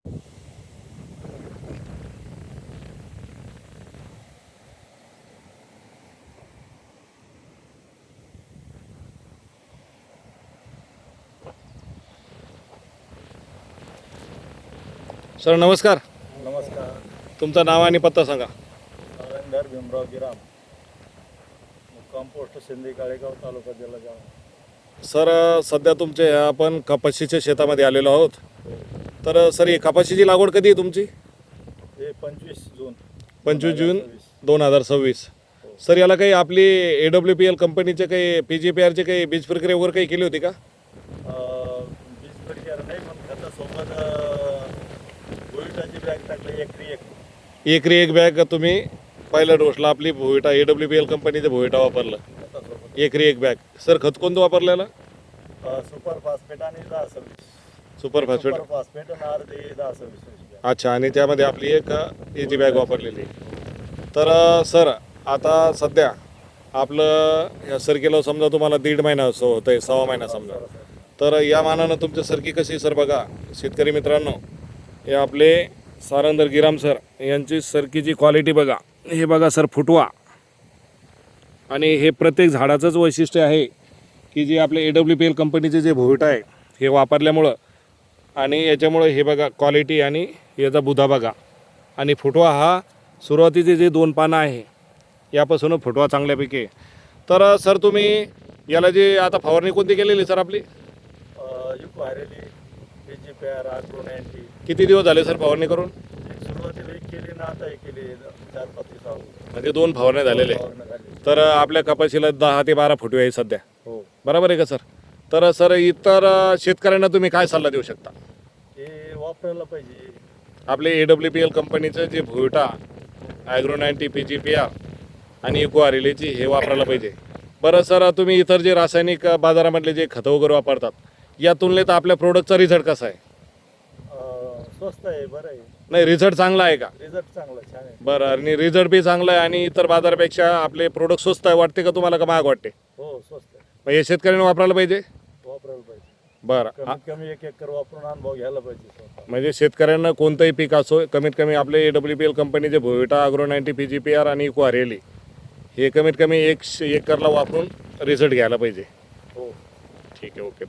Sir नमस्कार. नमस्कार. तुमचं नाव आणि पत्ता सांगा. नारायणधार भीमराव गिराम, मुक्काम पोस्ट शिंदे काळेगाव, तालुका जिल्हा जालना. सर सध्या तुमचे आपण कपाशीच्या शेतामध्ये आलेलो आहोत. तर सर ही कपाशीची लागवड कधी आहे तुमची? हे 25 जून 25 जून 2026. सर याला काही आपली AWPL कंपनीचे काही PGPRचे काही बीज प्रक्रिया वगैरे काही केली होती का? बीज प्रक्रिया नाही, पण खतासोबत भुईटाची बॅग टाकली एकरी एक बॅग तुम्ही पहिल्या डोसला आपली भुईटा AWPL कंपनीचे भुईटा वापरलं. खतासोबत एकरी एक बॅग. सर खत कोणतं वापरलेलं? सुपर फॉस्फेट आणि 10-26. Super phosphate. सुपर फॉस्फेट आणि अर्धी 10-26. अच्छा, आणि त्यामध्ये आपली एक याची बॅग वापरलेली. तर सर आता सध्या आपलं या सरकीला समजा तुम्हाला 1.5 महिना असं होतं आहे, 6 महिना समजा. तर या मानानं तुमच्या सरकी कशी सर बघा शेतकरी मित्रांनो, हे आपले सारंदर गिराम सर यांची सरकीची क्वालिटी बघा. हे बघा सर फुटवा, आणि हे प्रत्येक झाडाचंच वैशिष्ट्य आहे की जे आपले AWPL कंपनीचे जे भुईटा आहे हे वापरल्यामुळं, आणि याच्यामुळं हे बघा क्वालिटी आणि याचा बुधा बघा, आणि फुटवा हा सुरुवातीचे जे 2 पानं आहे यापासून फुटवा चांगल्यापैकी आहे. तर सर तुम्ही याला जे आता फवारणी कोणती केलेली सर आपली? युकोहारेली, PGPR, AgroNanti. किती दिवस झाले सर फवारणी करून? सुरुवातीला एक केली ना, आता एक केली 4-5 दिवसावर. म्हणजे 2 फवारण्या झालेले. तर आपल्या कपाशीला 10 ते 12 फुटवे आहे सध्या, हो. बरोबर आहे का सर? तर सर इतर शेतकऱ्यांना तुम्ही काय सल्ला देऊ शकता? हे वापरायला पाहिजे. आपले AWPL कंपनीचं जे भुईटा AgroNanti, PGPR आणि युकोहारेलीची हे वापरायला पाहिजे. बरं सर, तुम्ही इतर जे रासायनिक बाजारामधले जे खतं वगैरे वापरतात या तुलनेत आपल्या प्रोडक्टचा रिझल्ट कसा आहे? स्वस्त आहे, बरं आहे. नाही, रिझल्ट चांगला आहे का? रिझल्ट चांगला, छान आहे. बरं, आणि रिझल्ट बी चांगला आहे आणि इतर बाजारापेक्षा आपले प्रोडक्ट स्वस्त आहे वाटते का तुम्हाला, का महाग वाटते? हो, स्वस्त आहे. मग हे शेतकऱ्यांनी वापरायला पाहिजे. वापरायला पाहिजे. बरं, कमीत कमी 1 एकर वापरून अनुभव घ्यायला पाहिजे स्वतः. म्हणजे शेतकऱ्यांना कोणतंही पीक असो कमीत कमी आपले AWPL कंपनीचे भुईटा, AgroNanti, PGPR आणि युकोहारेली हे कमीत कमी 1 एकरला वापरून रिझल्ट घ्यायला पाहिजे. हो. ठीक आहे, ओके.